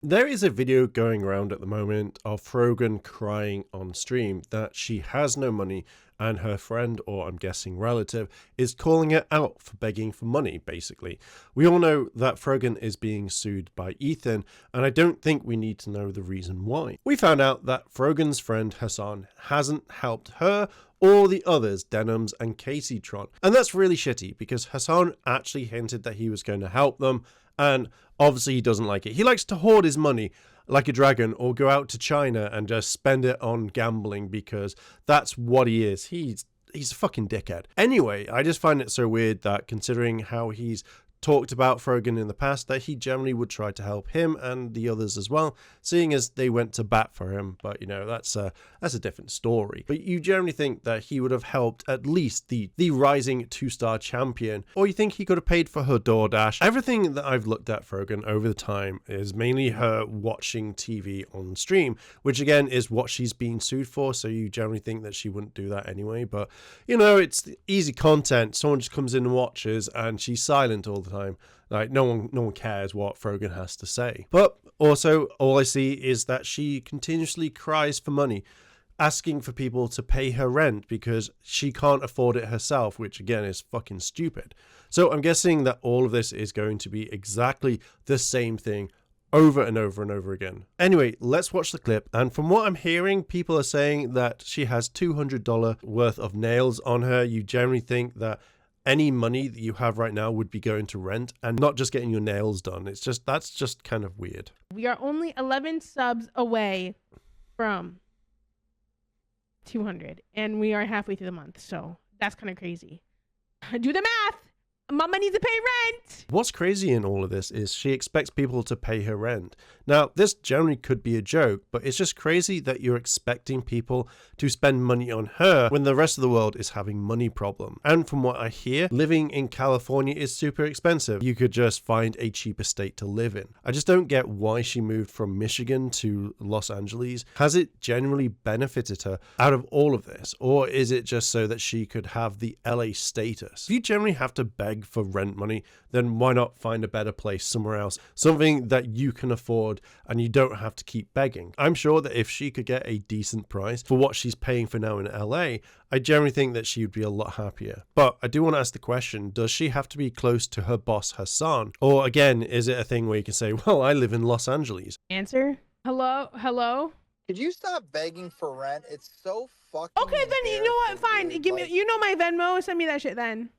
There is a video going around at the moment of Frogan crying on stream that she has no money and her friend, or I'm guessing relative, is calling her out for begging for money, basically. We all know that Frogan is being sued by Ethan, and I don't think we need to know the reason why. We found out that Frogan's friend Hassan hasn't helped her or the others, Denims and Casey Tron. And that's really shitty because Hassan actually hinted that he was going to help them, and obviously he doesn't like it. He likes to hoard his money like a dragon or go out to China and just spend it on gambling because that's what he is. He's a fucking dickhead. Anyway, I just find it so weird that considering how he's talked about Frogan in the past, that he generally would try to help him and the others as well, seeing as they went to bat for him. But you know, that's a different story. But you generally think that he would have helped at least the rising 2-star champion, or you think he could have paid for her DoorDash. Everything that I've looked at Frogan over the time is mainly her watching TV on stream, which again is what she's being sued for, so you generally think that she wouldn't do that anyway. But you know, it's easy content. Someone just comes in and watches and she's silent all the time. Like no one cares what Frogan has to say. But also all I see is that she continuously cries for money, asking for people to pay her rent because she can't afford it herself, which again is fucking stupid. So I'm guessing that all of this is going to be exactly the same thing over and over and over again. Anyway, let's watch the clip. And from what I'm hearing, people are saying that she has $200 worth of nails on her. You generally think that any money that you have right now would be going to rent and not just getting your nails done. That's just kind of weird. We are only 11 subs away from 200 and we are halfway through the month, so that's kind of crazy. Do the math. Mama needs to pay rent. What's crazy in all of this is she expects people to pay her rent. Now, this generally could be a joke, but it's just crazy that you're expecting people to spend money on her when the rest of the world is having money problems. And from what I hear, living in California is super expensive. You could just find a cheaper state to live in. I just don't get why she moved from Michigan to Los Angeles. Has it genuinely benefited her out of all of this? Or is it just so that she could have the LA status? If you generally have to beg for rent money, then why not find a better place somewhere else, something that you can afford and you don't have to keep begging. I'm sure that if she could get a decent price for what she's paying for now in LA, I generally think that she would be a lot happier. But I do want to ask the question, does she have to be close to her boss Hassan? Or again, is it a thing where you can say, well, I live in Los Angeles? Answer. Hello. Could you stop begging for rent? It's so fucking Okay, then you know what, fine, dude. give me, you know my Venmo, send me that shit then.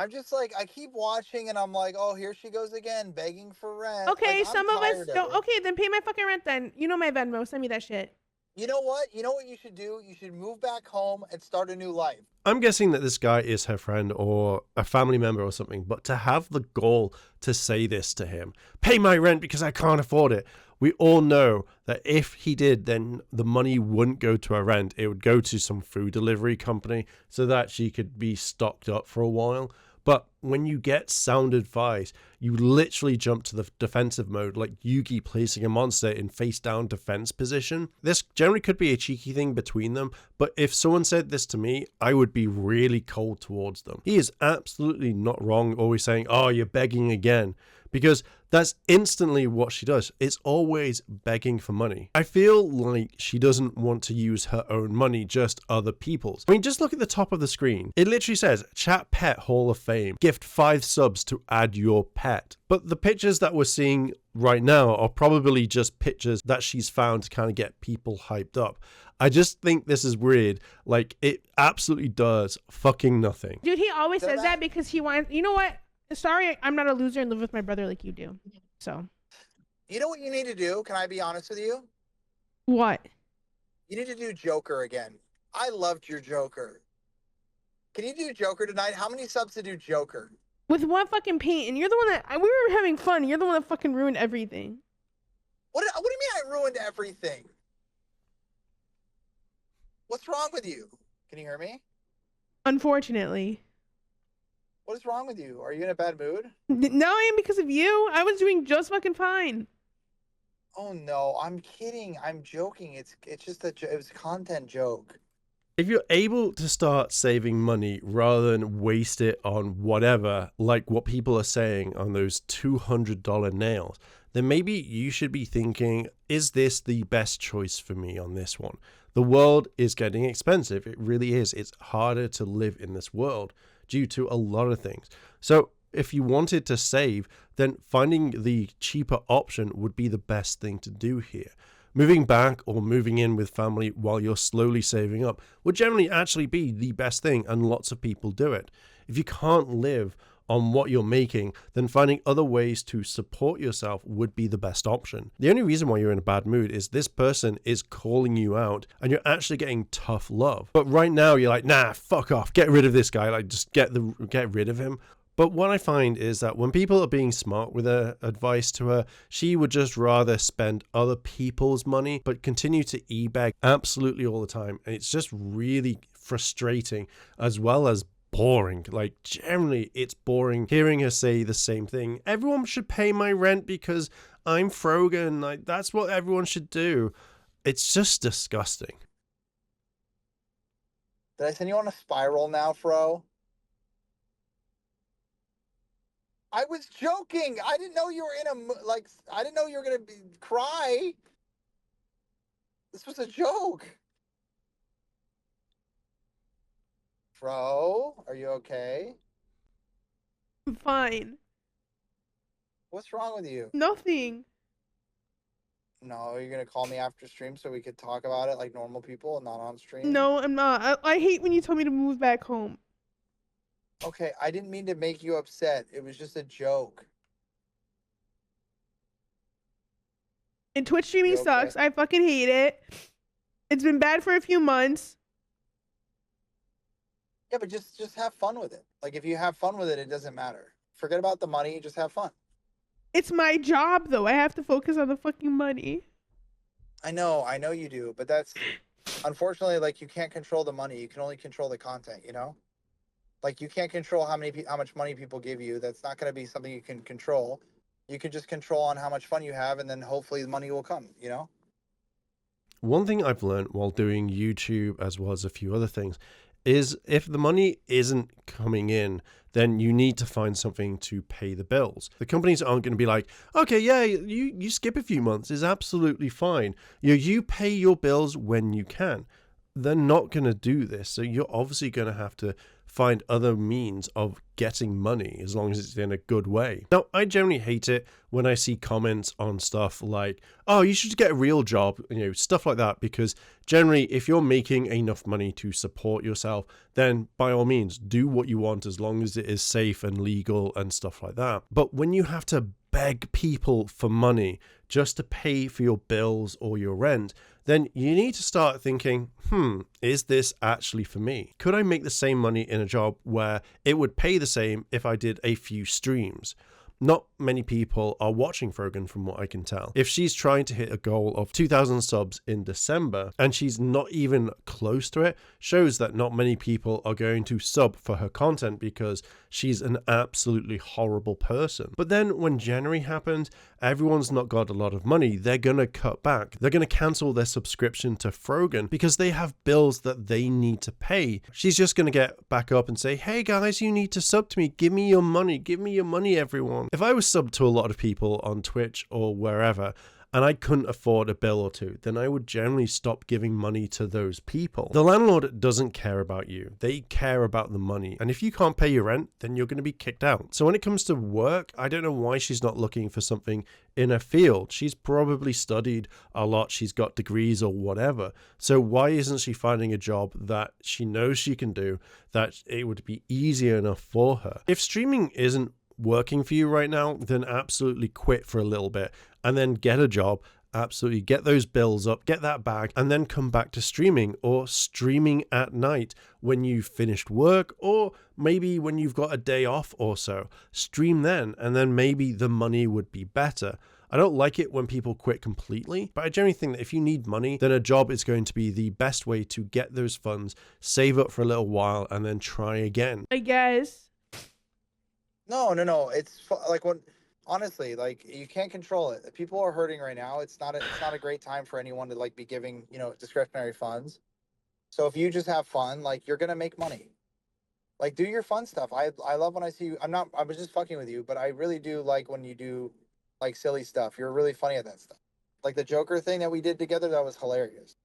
I'm just like, I keep watching and I'm like, oh, here she goes again, begging for rent. Okay, like, some of us don't. Okay, then pay my fucking rent then. You know my Venmo, send me that shit. You know what? You know what you should do? You should move back home and start a new life. I'm guessing that this guy is her friend or a family member or something, but to have the gall to say this to him, pay my rent because I can't afford it. We all know that if he did, then the money wouldn't go to her rent. It would go to some food delivery company so that she could be stocked up for a while. But when you get sound advice, you literally jump to the defensive mode, like Yugi placing a monster in face down defense position. This generally could be a cheeky thing between them, but if someone said this to me, I would be really cold towards them. He is absolutely not wrong always saying, oh, you're begging again, because that's instantly what she does. It's always begging for money. I feel like she doesn't want to use her own money, just other people's. I mean, just look at the top of the screen. It literally says, Chat Pet Hall of Fame. Gift 5 subs to add your pet. But the pictures that we're seeing right now are probably just pictures that she's found to kind of get people hyped up. I just think this is weird. Like, it absolutely does fucking nothing. Dude, he always says that because he wants, you know what? Sorry, I'm not a loser and live with my brother like you do. So. You know what you need to do? Can I be honest with you? What? You need to do Joker again. I loved your Joker. Can you do Joker tonight? How many subs to do Joker? With what fucking paint? And you're the one that, we were having fun. You're the one that fucking ruined everything. What do you mean I ruined everything? What's wrong with you? Can you hear me? Unfortunately. What is wrong with you? Are you in a bad mood? No, I am because of you. I was doing just fucking fine. Oh no, I'm kidding. I'm joking. It was a content joke. If you're able to start saving money rather than waste it on whatever, like what people are saying on those $200 nails, then maybe you should be thinking, is this the best choice for me on this one? The world is getting expensive. It really is. It's harder to live in this world due to a lot of things. So if you wanted to save, then finding the cheaper option would be the best thing to do here. Moving back or moving in with family while you're slowly saving up would generally actually be the best thing, and lots of people do it. If you can't live on what you're making, then finding other ways to support yourself would be the best option. The only reason why you're in a bad mood is this person is calling you out and you're actually getting tough love. But right now you're like, nah, fuck off, get rid of this guy, like just get rid of him. But what I find is that when people are being smart with their advice to her, she would just rather spend other people's money, but continue to e-bag absolutely all the time. And it's just really frustrating as well as boring. Like, generally, it's boring hearing her say the same thing. Everyone should pay my rent because I'm Frogan. Like, that's what everyone should do. It's just disgusting. Did I send you on a spiral now, Fro? I was joking. I didn't know you were in a I didn't know you were gonna cry. This was a joke. Fro, are you okay? I'm fine. What's wrong with you? Nothing. No, you're gonna call me after stream so we could talk about it like normal people and not on stream? No, I'm not. I hate when you told me to move back home. Okay, I didn't mean to make you upset. It was just a joke. And Twitch streaming You okay? sucks. I fucking hate it. It's been bad for a few months. Yeah, but just have fun with it. Like, if you have fun with it, it doesn't matter. Forget about the money, just have fun. It's my job, though. I have to focus on the fucking money. I know you do, but that's unfortunately, like, you can't control the money. You can only control the content, you know? Like, you can't control how much money people give you. That's not going to be something you can control. You can just control on how much fun you have, and then hopefully the money will come, you know? One thing I've learned while doing YouTube, as well as a few other things, is if the money isn't coming in, then you need to find something to pay the bills. The companies aren't going to be like, okay, yeah, you skip a few months is absolutely fine. You pay your bills when you can. They're not going to do this. So you're obviously going to have to find other means of getting money as long as it's in a good way. Now, I generally hate it when I see comments on stuff like, oh, you should get a real job, stuff like that, because generally if you're making enough money to support yourself, then by all means do what you want as long as it is safe and legal and stuff like that. But when you have to beg people for money just to pay for your bills or your rent, then you need to start thinking, is this actually for me? Could I make the same money in a job where it would pay the same if I did a few streams? Not many people are watching Frogan from what I can tell. If she's trying to hit a goal of 2,000 subs in December and she's not even close to it, shows that not many people are going to sub for her content because she's an absolutely horrible person. But then when January happened, everyone's not got a lot of money. They're going to cut back. They're going to cancel their subscription to Frogan because they have bills that they need to pay. She's just going to get back up and say, hey guys, you need to sub to me. Give me your money. Give me your money, everyone. If I was subbed to a lot of people on Twitch or wherever, and I couldn't afford a bill or two, then I would generally stop giving money to those people. The landlord doesn't care about you. They care about the money. And if you can't pay your rent, then you're going to be kicked out. So when it comes to work, I don't know why she's not looking for something in a field. She's probably studied a lot. She's got degrees or whatever. So why isn't she finding a job that she knows she can do, that it would be easier enough for her? If streaming isn't working for you right now, then absolutely quit for a little bit and then get a job. Absolutely get those bills up, get that bag, and then come back to streaming, or streaming at night when you've finished work, or maybe when you've got a day off or so. Stream then, and then maybe the money would be better. I don't like it when people quit completely, but I generally think that if you need money, then a job is going to be the best way to get those funds, save up for a little while, and then try again. I guess. No. It's like honestly, like, you can't control it. People are hurting right now. It's not a great time for anyone to like be giving, discretionary funds. So if you just have fun, like you're gonna make money. Like do your fun stuff. I love when I see you. I was just fucking with you, but I really do like when you do like silly stuff. You're really funny at that stuff. Like the Joker thing that we did together, that was hilarious.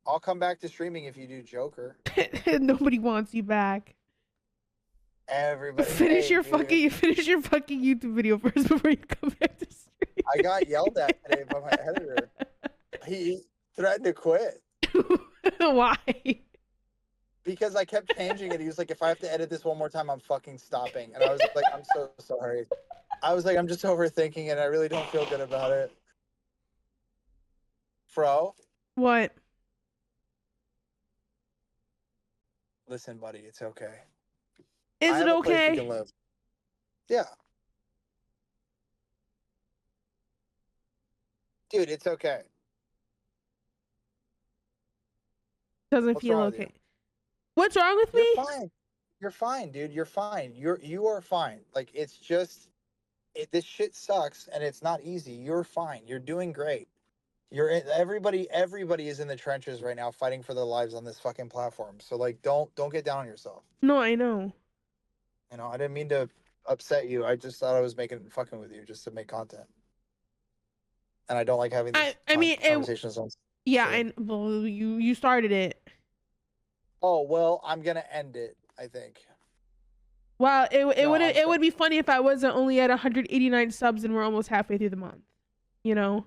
I'll come back to streaming if you do Joker. Nobody wants you back. Everybody, Finish hey, your dude, fucking YouTube video first before you come back to stream. I got yelled at today by my editor. He threatened to quit Why? because I kept changing it. He was like, "If I have to edit this one more time, I'm fucking stopping." And I was like, "I'm so sorry." I was like, "I'm just overthinking it. I really don't feel good about it." Fro, What? listen, buddy, it's okay. Is I it have a place we okay? can live. Yeah, dude, it's okay. Doesn't What's feel wrong with you? okay. What's wrong with You're me? fine. You're fine, dude. You're fine. You are fine. Like it's just this shit sucks and it's not easy. You're fine. You're doing great. Everybody is in the trenches right now fighting for their lives on this fucking platform. So like don't get down on yourself. No, I know. You know, I didn't mean to upset you. I just thought I was making fucking with you just to make content. And I don't like having these I mean, conversations on yeah, stream. well, you started it. Oh, well, I'm going to end it, I think. Well, No, it would be funny if I wasn't only at 189 subs and we're almost halfway through the month. You know?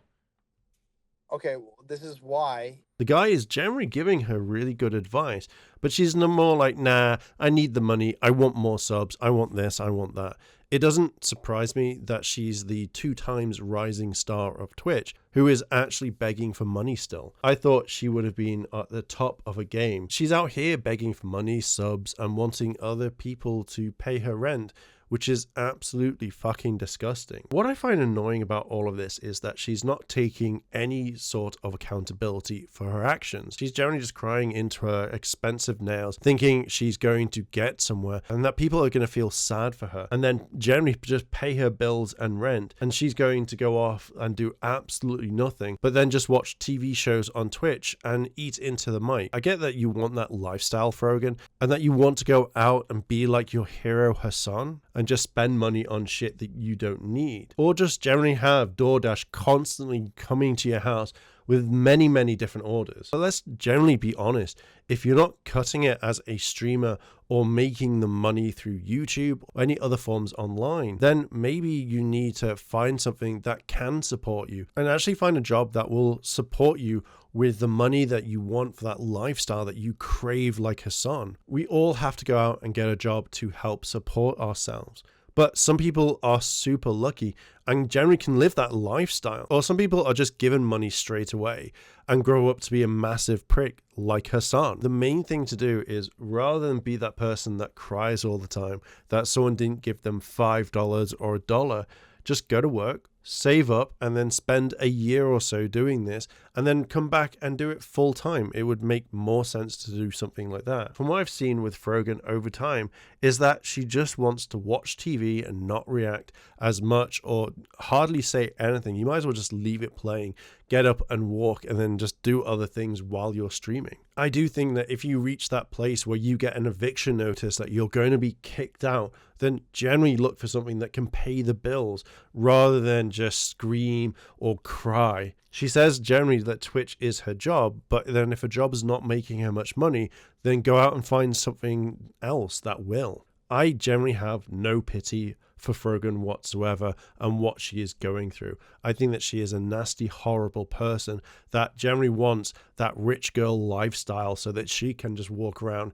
Okay, well, this is why. The guy is generally giving her really good advice, but she's no more like, nah, I need the money, I want more subs, I want this, I want that. It doesn't surprise me that she's the 2 times rising star of Twitch, who is actually begging for money still. I thought she would have been at the top of a game. She's out here begging for money, subs, and wanting other people to pay her rent, which is absolutely fucking disgusting. What I find annoying about all of this is that she's not taking any sort of accountability for her actions. She's generally just crying into her expensive nails, thinking she's going to get somewhere and that people are going to feel sad for her, and then generally just pay her bills and rent, and she's going to go off and do absolutely nothing, but then just watch TV shows on Twitch and eat into the mic. I get that you want that lifestyle, Frogan, and that you want to go out and be like your hero Hassan, and just spend money on shit that you don't need. Or just generally have DoorDash constantly coming to your house with many, many different orders. But let's generally be honest. If you're not cutting it as a streamer or making the money through YouTube or any other forms online, then maybe you need to find something that can support you and actually find a job that will support you with the money that you want for that lifestyle that you crave like Hassan. We all have to go out and get a job to help support ourselves. But some people are super lucky and generally can live that lifestyle. Or some people are just given money straight away and grow up to be a massive prick like Hassan. The main thing to do is, rather than be that person that cries all the time that someone didn't give them $5 or $1, just go to work, save up, and then spend a year or so doing this, and then come back and do it full time. It would make more sense to do something like that. From what I've seen with Frogan over time is that she just wants to watch TV and not react as much or hardly say anything. You might as well just leave it playing, get up and walk, and then just do other things while you're streaming. I do think that if you reach that place where you get an eviction notice that you're going to be kicked out, then generally look for something that can pay the bills rather than just scream or cry. She says generally that Twitch is her job, but then if a job is not making her much money, then go out and find something else that will. I generally have no pity for Frogan whatsoever and what she is going through. I think that she is a nasty, horrible person that generally wants that rich girl lifestyle so that she can just walk around,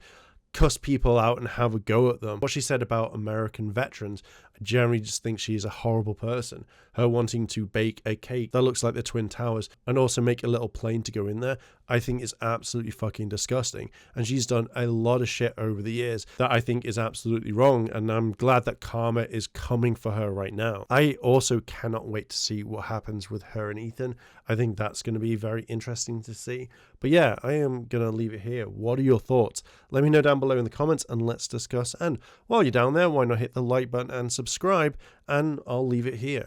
cuss people out and have a go at them. What she said about American veterans, I generally just think she's a horrible person. Her wanting to bake a cake that looks like the Twin Towers and also make a little plane to go in there, I think is absolutely fucking disgusting. And she's done a lot of shit over the years that I think is absolutely wrong, and I'm glad that karma is coming for her right now. I also cannot wait to see what happens with her and Ethan. I think that's going to be very interesting to see. But yeah, I am going to leave it here. What are your thoughts? Let me know down below in the comments and let's discuss. And while you're down there, why not hit the like button and subscribe? And I'll leave it here.